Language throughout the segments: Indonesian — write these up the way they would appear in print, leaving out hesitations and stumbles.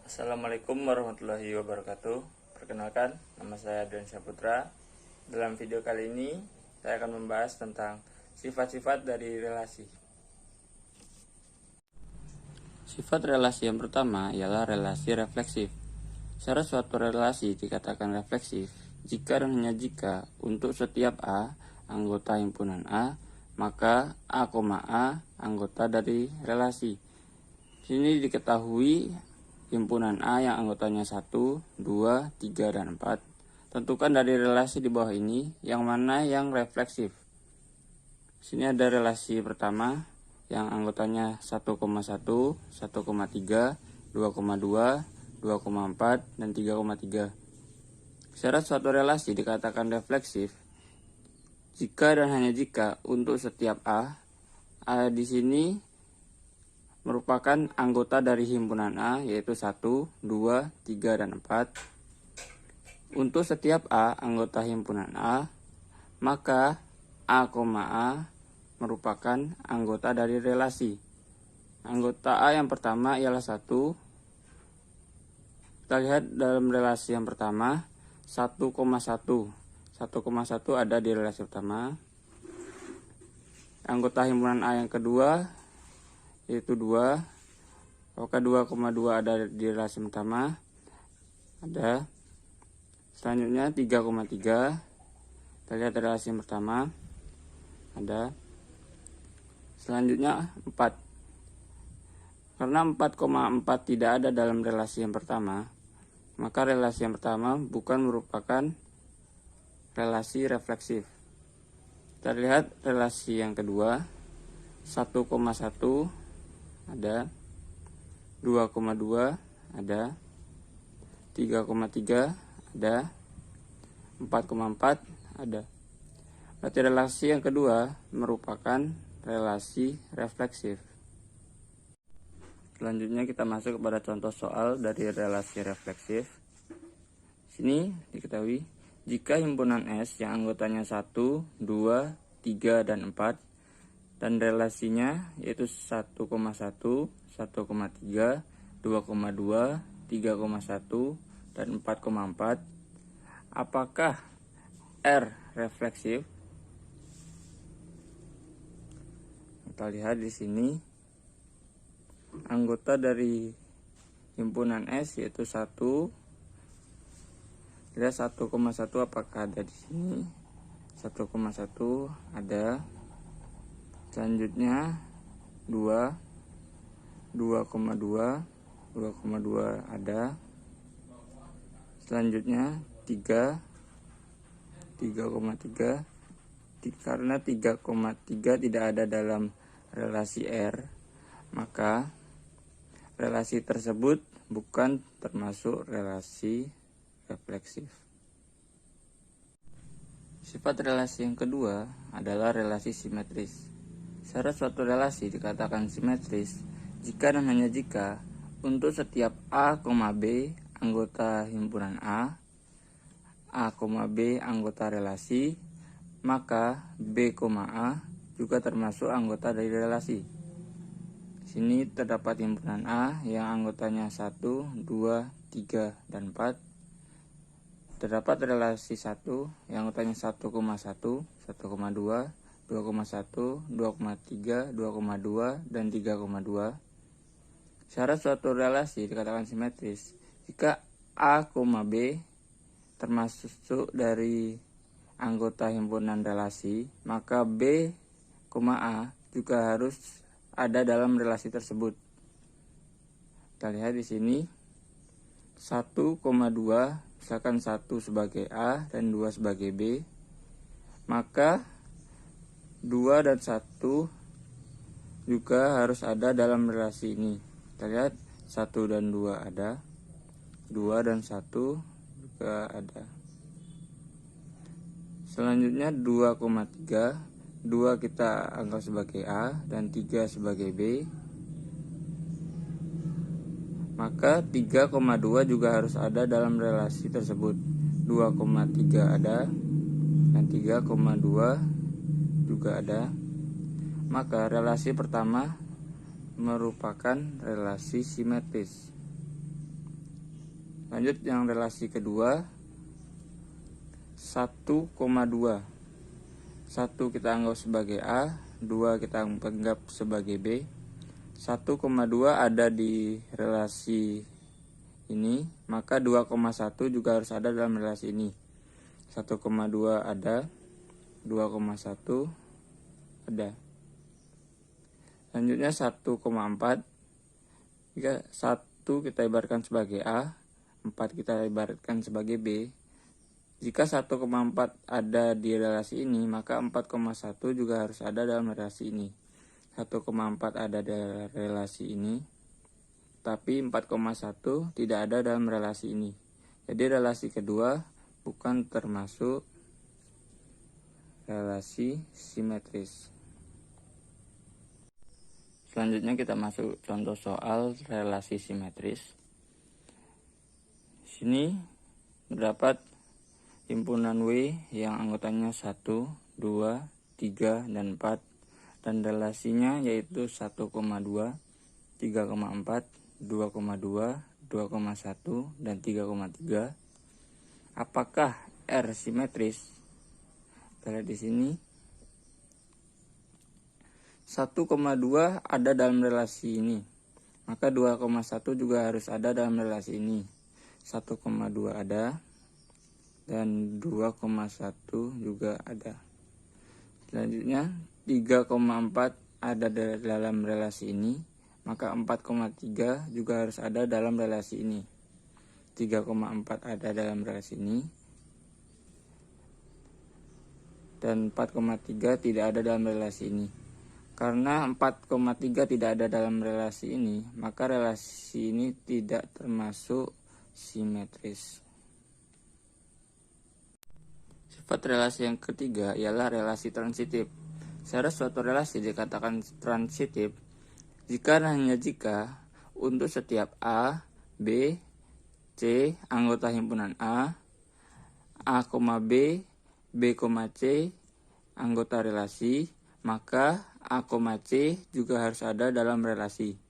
Assalamualaikum warahmatullahi wabarakatuh. Perkenalkan, nama saya Adrian Saputra. Dalam video kali ini, saya akan membahas tentang sifat-sifat dari relasi. Sifat relasi yang pertama ialah relasi refleksif. Secara suatu relasi dikatakan refleksif jika dan hanya jika untuk setiap A, anggota himpunan A, maka A, anggota dari relasi. Sini diketahui himpunan A yang anggotanya 1, 2, 3, dan 4. Tentukan dari relasi di bawah ini yang mana yang refleksif. Sini ada relasi pertama yang anggotanya 1,1, 1,3, 2,2, 2,4, dan 3,3. Secara suatu relasi dikatakan refleksif jika dan hanya jika untuk setiap A di sini merupakan anggota dari himpunan A, yaitu 1, 2, 3, dan 4. Untuk setiap A anggota himpunan A, maka A, merupakan anggota dari relasi. Anggota A yang pertama ialah 1. Kita lihat dalam relasi yang pertama, 1,1. 1,1 ada di relasi pertama. Anggota himpunan A yang kedua yaitu 2. Apakah 2,2 ada di relasi pertama? Ada. Selanjutnya 3,3. Kita lihat relasi yang pertama. Ada. Selanjutnya 4. Karena 4,4 tidak ada dalam relasi yang pertama, maka relasi yang pertama bukan merupakan relasi refleksif. Kita lihat relasi yang kedua, 1,1 ada, 2,2 ada, 3,3 ada, 4,4 ada. Berarti relasi yang kedua merupakan relasi refleksif. Selanjutnya kita masuk kepada contoh soal dari relasi refleksif. Sini diketahui jika himpunan S yang anggotanya 1, 2, 3, dan 4 dan relasinya yaitu 1,1, 1,3, 2,2, 3,1, dan 4,4, apakah R refleksif? Kita lihat di sini anggota dari himpunan S yaitu 1. Lihat 1,1 apakah ada di sini? 1,1 ada. Selanjutnya 2,2 ada. Selanjutnya 3,3. Karena 3,3 tidak ada dalam relasi R, maka relasi tersebut bukan termasuk relasi refleksif. Sifat relasi yang kedua adalah relasi simetris. Secara suatu relasi dikatakan simetris jika dan hanya jika untuk setiap A, B anggota himpunan A, B anggota relasi, maka B, A juga termasuk anggota dari relasi. Sini terdapat himpunan A yang anggotanya 1, 2, 3, dan 4. Terdapat relasi 1 yang anggotanya 1,1, 1,2, 2,1, 2,3, 2,2, dan 3,2. Secara suatu relasi dikatakan simetris jika A, B termasuk dari anggota himpunan relasi, maka B, A juga harus ada dalam relasi tersebut. Kita lihat di sini 1,2, misalkan 1 sebagai A dan 2 sebagai B, maka 2 dan 1 juga harus ada dalam relasi ini. Kita lihat 1 dan 2 ada, 2 dan 1 juga ada. Selanjutnya 2,3, 2 kita anggap sebagai A dan 3 sebagai B, maka 3,2 juga harus ada dalam relasi tersebut. 2,3 ada dan 3,2 juga ada. Maka relasi pertama merupakan relasi simetris. Lanjut yang relasi kedua, 1,2. 1 kita anggap sebagai A, 2 kita anggap sebagai B. 1,2 ada di relasi ini, maka 2,1 juga harus ada dalam relasi ini. 1,2 ada, 2,1 ada. Selanjutnya 1,4. Jika 1 kita ibaratkan sebagai A, 4 kita ibaratkan sebagai B. Jika 1,4 ada di relasi ini, maka 4,1 juga harus ada dalam relasi ini. 1,4 ada dalam relasi ini, tapi 4,1 tidak ada dalam relasi ini. Jadi relasi kedua bukan termasuk relasi simetris. Selanjutnya kita masuk contoh soal relasi simetris. Sini terdapat himpunan W yang anggotanya 1, 2, 3, dan 4. Dan relasinya yaitu 1,2, 3,4, 2,2, 2,1, dan 3,3. Apakah R simetris? Kita lihat di sini. 1,2 ada dalam relasi ini, maka 2,1 juga harus ada dalam relasi ini. 1,2 ada, dan 2,1 juga ada. Selanjutnya 3,4 ada dalam relasi ini, maka 4,3 juga harus ada dalam relasi ini. 3,4 ada dalam relasi ini, dan 4,3 tidak ada dalam relasi ini. Karena 4,3 tidak ada dalam relasi ini, maka relasi ini tidak termasuk simetris. Sifat relasi yang ketiga ialah relasi transitif. Secara suatu relasi dikatakan transitif jika dan hanya jika untuk setiap A, B, C anggota himpunan A, B, B, C anggota relasi, maka A, C juga harus ada dalam relasi.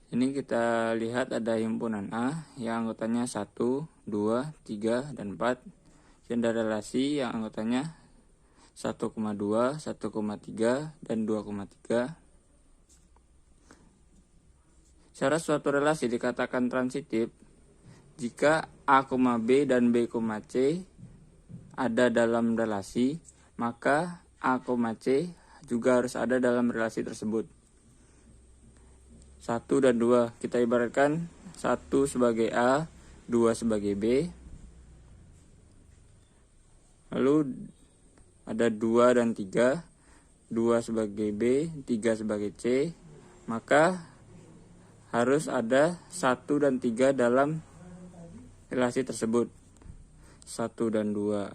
Ini kita lihat ada himpunan A yang anggotanya 1, 2, 3, dan 4. Dan ada relasi yang anggotanya 1,2, 1,3, dan 2,3. Secara suatu relasi dikatakan transitif jika A, B, dan B, C ada dalam relasi, maka A, C juga harus ada dalam relasi tersebut. 1 dan 2 kita ibaratkan 1 sebagai A, 2 sebagai B. Lalu ada 2 dan 3, 2 sebagai B, 3 sebagai C, maka harus ada 1 dan 3 dalam relasi tersebut. 1 dan 2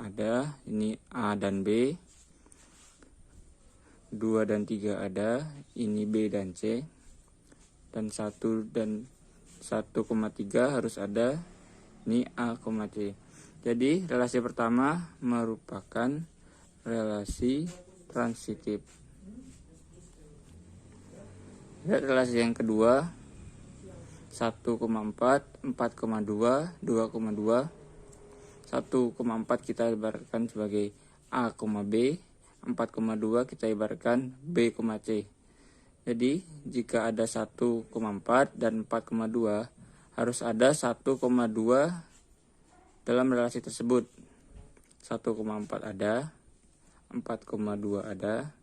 ada, ini A dan B. 2 dan 3 ada, ini B dan C. Dan 1 dan 1,3 harus ada, ini A, C. Jadi relasi pertama merupakan relasi transitif. Lihat relasi yang kedua, 1,4, 4,2, 2,2. 1,4 kita ibaratkan sebagai A, B. 4,2 kita ibaratkan B, C. Jadi jika ada 1,4 dan 4,2 harus ada 1,2 dalam relasi tersebut. 1,4 ada, 4,2 ada,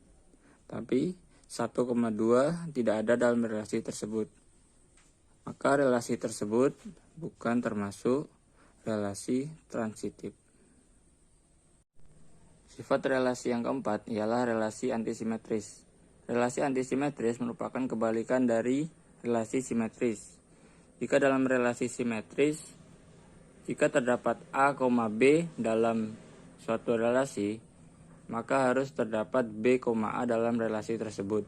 tapi 1,2 tidak ada dalam relasi tersebut. Maka relasi tersebut bukan termasuk relasi transitif. Sifat relasi yang keempat ialah relasi antisimetris. Relasi antisimetris merupakan kebalikan dari relasi simetris. Jika dalam relasi simetris, jika terdapat A, B dalam suatu relasi, maka harus terdapat B, A dalam relasi tersebut.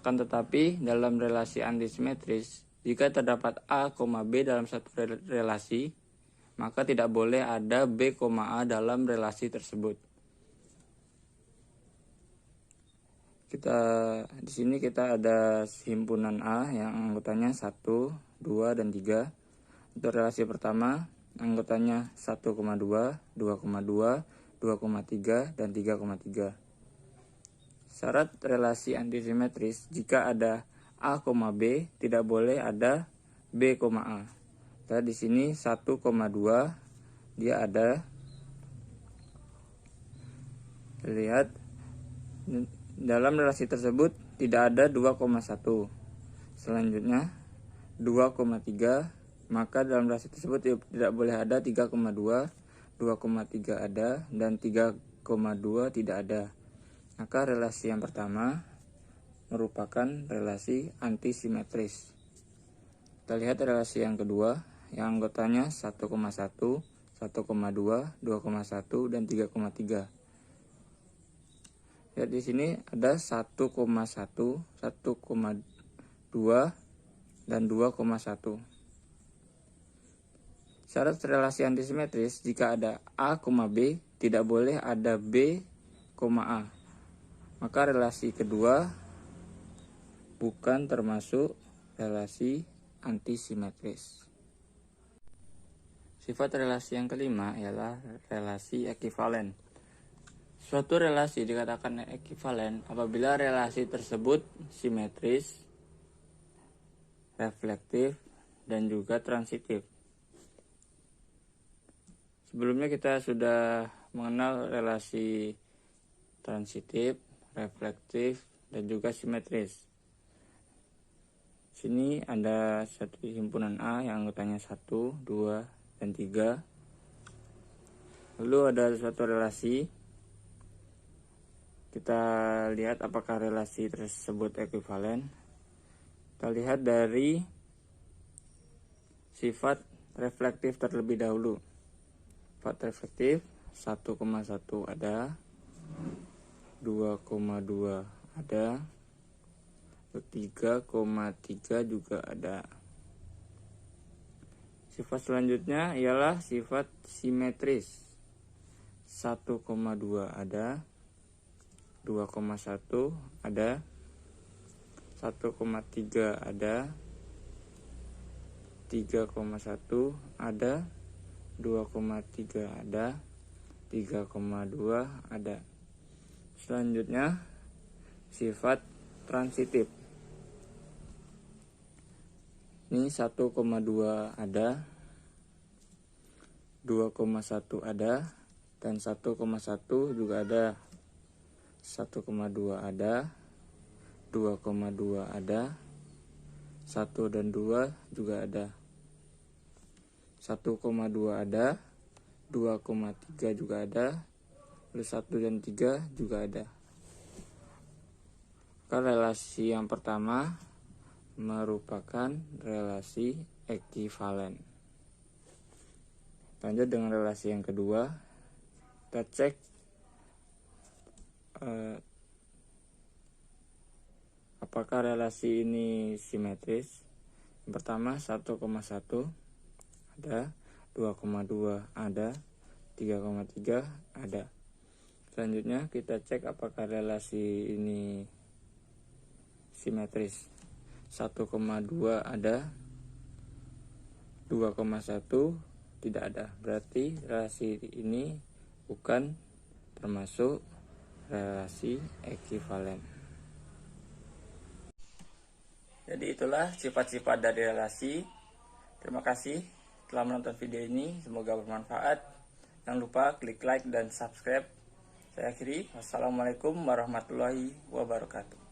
Akan tetapi dalam relasi antisimetris, jika terdapat A, B dalam satu relasi, maka tidak boleh ada B, A dalam relasi tersebut. Di sini kita ada himpunan A yang anggotanya 1, 2, dan 3. Untuk relasi pertama, anggotanya 1,2, 2,2, 2,3, dan 3,3. Syarat relasi antisimetris, jika ada A, B, tidak boleh ada B, A. Nah, di sini 1,2 dia ada. Lihat, dalam relasi tersebut tidak ada 2,1. Selanjutnya 2,3, maka dalam relasi tersebut tidak boleh ada 3,2, 2,3 ada, dan 3,2 tidak ada. Maka relasi yang pertama merupakan relasi antisimetris. Kita lihat relasi yang kedua, yang anggotanya 1,1, 1,2, 2,1, dan 3,3. Lihat di sini ada 1,1, 1,2, dan 2,1. Syarat relasi antisimetris, jika ada A, B, tidak boleh ada B, A. Maka relasi kedua bukan termasuk relasi antisimetris. Sifat relasi yang kelima ialah relasi ekivalen. Suatu relasi dikatakan ekivalen apabila relasi tersebut simetris, reflektif, dan juga transitif. Sebelumnya kita sudah mengenal relasi transitif, reflektif, dan juga simetris. Sini ada satu himpunan A yang anggotanya 1, 2, dan 3. Lalu ada suatu relasi. Kita lihat apakah relasi tersebut ekivalen. Kita lihat dari sifat reflektif terlebih dahulu. Sifat reflektif 1,1 ada, 2,2 ada, 3,3 juga ada. Sifat selanjutnya ialah sifat simetris. 1,2 ada, 2,1 ada, 1,3 ada, 3,1 ada, 2,3 ada, 3,2 ada. Selanjutnya sifat transitif. Ini 1,2 ada, 2,1 ada, dan 1,1 juga ada. 1,2 ada, 2,2 ada, 1 dan 2 juga ada. 1,2 ada, 2,3 juga ada, lalu 1 dan 3 juga ada. Maka relasi yang pertama merupakan relasi ekivalen. Lanjut dengan relasi yang kedua. Kita cek apakah relasi ini simetris. Yang pertama 1,1 ada, 2,2 ada, 3,3 ada. Selanjutnya kita cek apakah relasi ini simetris. 1,2 ada, 2,1 tidak ada. Berarti relasi ini bukan termasuk relasi ekivalen. Jadi itulah sifat-sifat dari relasi. Terima kasih telah menonton video ini, semoga bermanfaat. Jangan lupa klik like dan subscribe. Saya akhiri, wassalamualaikum warahmatullahi wabarakatuh.